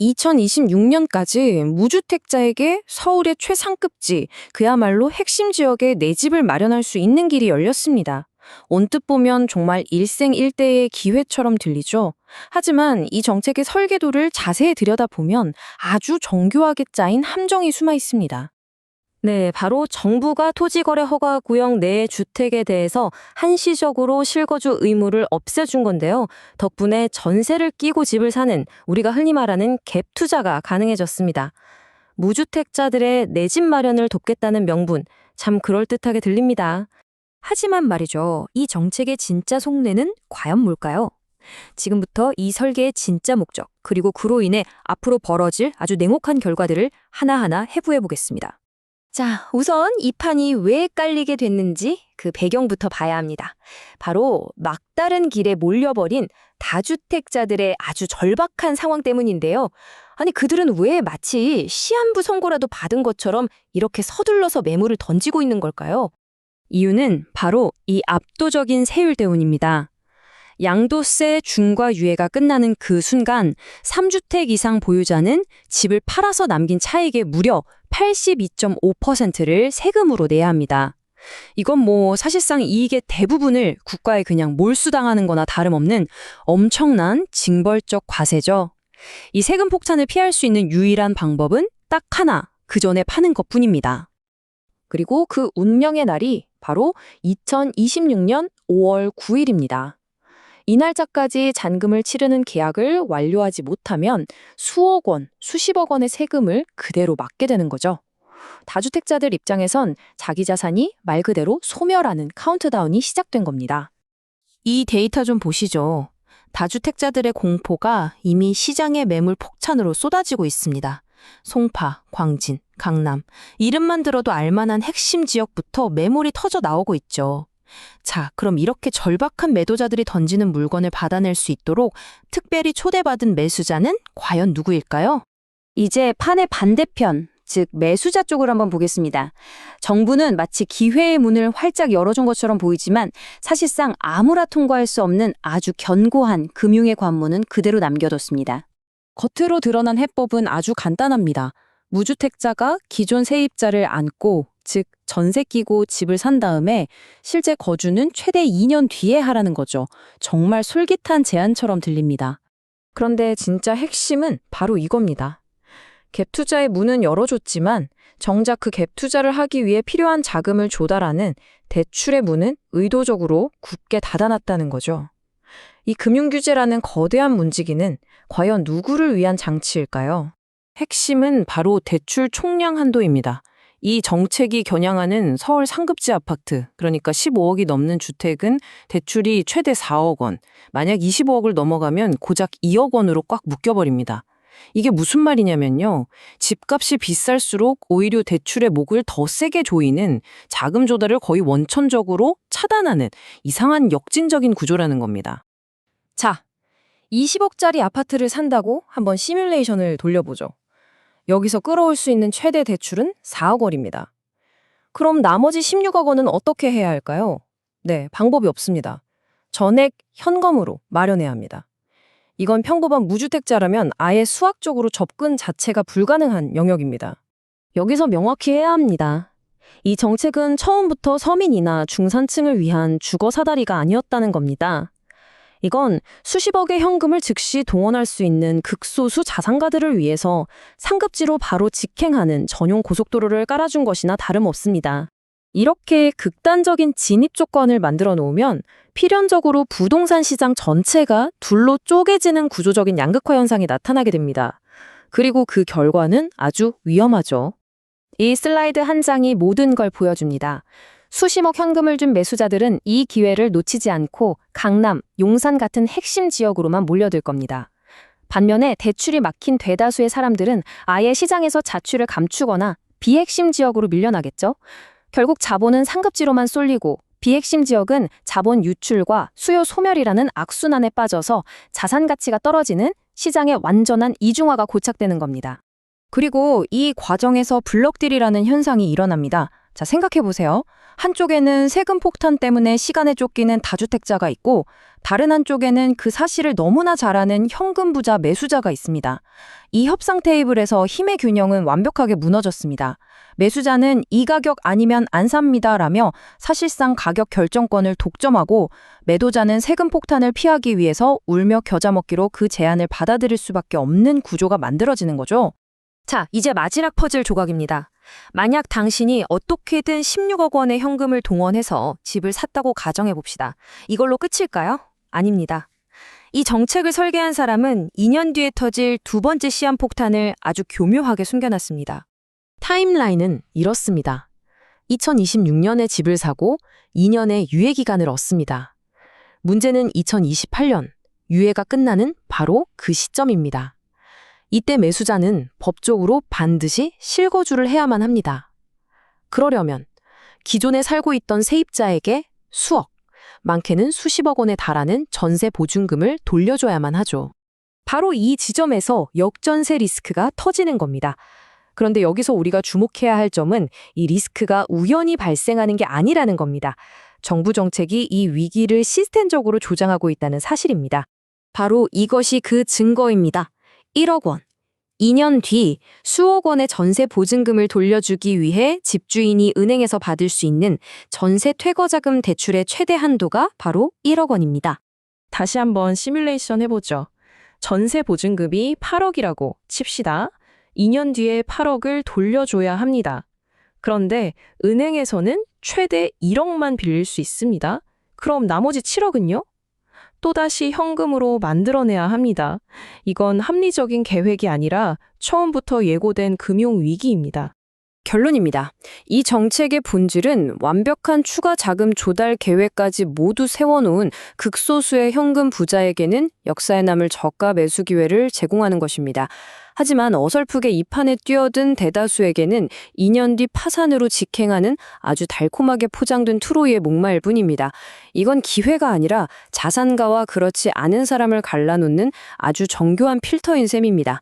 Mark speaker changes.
Speaker 1: 2026년까지 무주택자에게 서울의 최상급지, 그야말로 핵심 지역에 내 집을 마련할 수 있는 길이 열렸습니다. 언뜻 보면 정말 일생일대의 기회처럼 들리죠. 하지만 이 정책의 설계도를 자세히 들여다보면 아주 정교하게 짜인 함정이 숨어 있습니다.
Speaker 2: 네, 바로 정부가 토지거래 허가 구역 내 주택에 대해서 한시적으로 실거주 의무를 없애준 건데요. 덕분에 전세를 끼고 집을 사는 우리가 흔히 말하는 갭 투자가 가능해졌습니다. 무주택자들의 내 집 마련을 돕겠다는 명분, 참 그럴듯하게 들립니다.
Speaker 3: 하지만 말이죠. 이 정책의 진짜 속내는 과연 뭘까요? 지금부터 이 설계의 진짜 목적, 그리고 그로 인해 앞으로 벌어질 아주 냉혹한 결과들을 하나하나 해부해 보겠습니다. 자, 우선 이 판이 왜 깔리게 됐는지 그 배경부터 봐야 합니다. 바로 막다른 길에 몰려버린 다주택자들의 아주 절박한 상황 때문인데요. 아니, 그들은 왜 마치 시한부 선고라도 받은 것처럼 이렇게 서둘러서 매물을 던지고 있는 걸까요?
Speaker 2: 이유는 바로 이 압도적인 세율 때문입니다. 양도세 중과 유예가 끝나는 그 순간 3주택 이상 보유자는 집을 팔아서 남긴 차익의 무려 82.5%를 세금으로 내야 합니다. 이건 사실상 이익의 대부분을 국가에 그냥 몰수당하는 거나 다름없는 엄청난 징벌적 과세죠. 이 세금 폭탄을 피할 수 있는 유일한 방법은 딱 하나, 그 전에 파는 것뿐입니다.
Speaker 1: 그리고 그 운명의 날이 바로 2026년 5월 9일입니다. 이 날짜까지 잔금을 치르는 계약을 완료하지 못하면 수억 원, 수십억 원의 세금을 그대로 맞게 되는 거죠. 다주택자들 입장에선 자기 자산이 말 그대로 소멸하는 카운트다운이 시작된 겁니다. 이 데이터 좀 보시죠. 다주택자들의 공포가 이미 시장의 매물 폭탄으로 쏟아지고 있습니다. 송파, 광진, 강남, 이름만 들어도 알만한 핵심 지역부터 매물이 터져 나오고 있죠. 자, 그럼 이렇게 절박한 매도자들이 던지는 물건을 받아낼 수 있도록 특별히 초대받은 매수자는 과연 누구일까요?
Speaker 2: 이제 판의 반대편, 즉 매수자 쪽을 한번 보겠습니다. 정부는 마치 기회의 문을 활짝 열어준 것처럼 보이지만 사실상 아무나 통과할 수 없는 아주 견고한 금융의 관문은 그대로 남겨뒀습니다.
Speaker 1: 겉으로 드러난 해법은 아주 간단합니다. 무주택자가 기존 세입자를 안고, 즉 전세 끼고 집을 산 다음에 실제 거주는 최대 2년 뒤에 하라는 거죠. 정말 솔깃한 제안처럼 들립니다. 그런데 진짜 핵심은 바로 이겁니다. 갭 투자의 문은 열어줬지만 정작 그 갭 투자를 하기 위해 필요한 자금을 조달하는 대출의 문은 의도적으로 굳게 닫아놨다는 거죠. 이 금융규제라는 거대한 문지기는 과연 누구를 위한 장치일까요? 핵심은 바로 대출 총량 한도입니다. 이 정책이 겨냥하는 서울 상급지 아파트, 그러니까 15억이 넘는 주택은 대출이 최대 4억 원, 만약 25억을 넘어가면 고작 2억 원으로 꽉 묶여버립니다. 이게 무슨 말이냐면요. 집값이 비쌀수록 오히려 대출의 목을 더 세게 조이는, 자금 조달을 거의 원천적으로 차단하는 이상한 역진적인 구조라는 겁니다. 자, 20억짜리 아파트를 산다고 한번 시뮬레이션을 돌려보죠. 여기서 끌어올 수 있는 최대 대출은 4억 원입니다. 그럼 나머지 16억 원은 어떻게 해야 할까요? 네, 방법이 없습니다. 전액 현금으로 마련해야 합니다. 이건 평범한 무주택자라면 아예 수학적으로 접근 자체가 불가능한 영역입니다. 여기서 명확히 해야 합니다. 이 정책은 처음부터 서민이나 중산층을 위한 주거 사다리가 아니었다는 겁니다. 이건 수십억의 현금을 즉시 동원할 수 있는 극소수 자산가들을 위해서 상급지로 바로 직행하는 전용 고속도로를 깔아준 것이나 다름없습니다. 이렇게 극단적인 진입 조건을 만들어 놓으면 필연적으로 부동산 시장 전체가 둘로 쪼개지는 구조적인 양극화 현상이 나타나게 됩니다. 그리고 그 결과는 아주 위험하죠. 이 슬라이드 한 장이 모든 걸 보여줍니다. 수십억 현금을 준 매수자들은 이 기회를 놓치지 않고 강남, 용산 같은 핵심 지역으로만 몰려들 겁니다. 반면에 대출이 막힌 대다수의 사람들은 아예 시장에서 자취를 감추거나 비핵심 지역으로 밀려나겠죠. 결국 자본은 상급지로만 쏠리고 비핵심 지역은 자본 유출과 수요 소멸이라는 악순환에 빠져서 자산 가치가 떨어지는 시장의 완전한 이중화가 고착되는 겁니다. 그리고 이 과정에서 블럭딜이라는 현상이 일어납니다. 자, 생각해 보세요. 한쪽에는 세금 폭탄 때문에 시간에 쫓기는 다주택자가 있고 다른 한쪽에는 그 사실을 너무나 잘 아는 현금 부자 매수자가 있습니다. 이 협상 테이블에서 힘의 균형은 완벽하게 무너졌습니다. 매수자는 이 가격 아니면 안 삽니다라며 사실상 가격 결정권을 독점하고 매도자는 세금 폭탄을 피하기 위해서 울며 겨자 먹기로 그 제안을 받아들일 수밖에 없는 구조가 만들어지는 거죠.
Speaker 2: 자, 이제 마지막 퍼즐 조각입니다. 만약 당신이 어떻게든 16억 원의 현금을 동원해서 집을 샀다고 가정해 봅시다. 이걸로 끝일까요? 아닙니다. 이 정책을 설계한 사람은 2년 뒤에 터질 두 번째 시한폭탄을 아주 교묘하게 숨겨놨습니다.
Speaker 1: 타임라인은 이렇습니다. 2026년에 집을 사고 2년의 유예기간을 얻습니다. 문제는 2028년, 유예가 끝나는 바로 그 시점입니다. 이때 매수자는 법적으로 반드시 실거주를 해야만 합니다. 그러려면 기존에 살고 있던 세입자에게 수억, 많게는 수십억 원에 달하는 전세 보증금을 돌려줘야만 하죠.
Speaker 2: 바로 이 지점에서 역전세 리스크가 터지는 겁니다. 그런데 여기서 우리가 주목해야 할 점은 이 리스크가 우연히 발생하는 게 아니라는 겁니다. 정부 정책이 이 위기를 시스템적으로 조장하고 있다는 사실입니다. 바로 이것이 그 증거입니다. 1억 원. 2년 뒤 수억 원의 전세 보증금을 돌려주기 위해 집주인이 은행에서 받을 수 있는 전세 퇴거자금 대출의 최대 한도가 바로 1억 원입니다.
Speaker 1: 다시 한번 시뮬레이션 해보죠. 전세 보증금이 8억이라고 칩시다. 2년 뒤에 8억을 돌려줘야 합니다. 그런데 은행에서는 최대 1억만 빌릴 수 있습니다. 그럼 나머지 7억은요? 또다시 현금으로 만들어내야 합니다. 이건 합리적인 계획이 아니라 처음부터 예고된 금융위기입니다.
Speaker 2: 결론입니다. 이 정책의 본질은 완벽한 추가 자금 조달 계획까지 모두 세워놓은 극소수의 현금 부자에게는 역사에 남을 저가 매수 기회를 제공하는 것입니다. 하지만 어설프게 이 판에 뛰어든 대다수에게는 2년 뒤 파산으로 직행하는 아주 달콤하게 포장된 트로이의 목마일 뿐입니다. 이건 기회가 아니라 자산가와 그렇지 않은 사람을 갈라놓는 아주 정교한 필터인 셈입니다.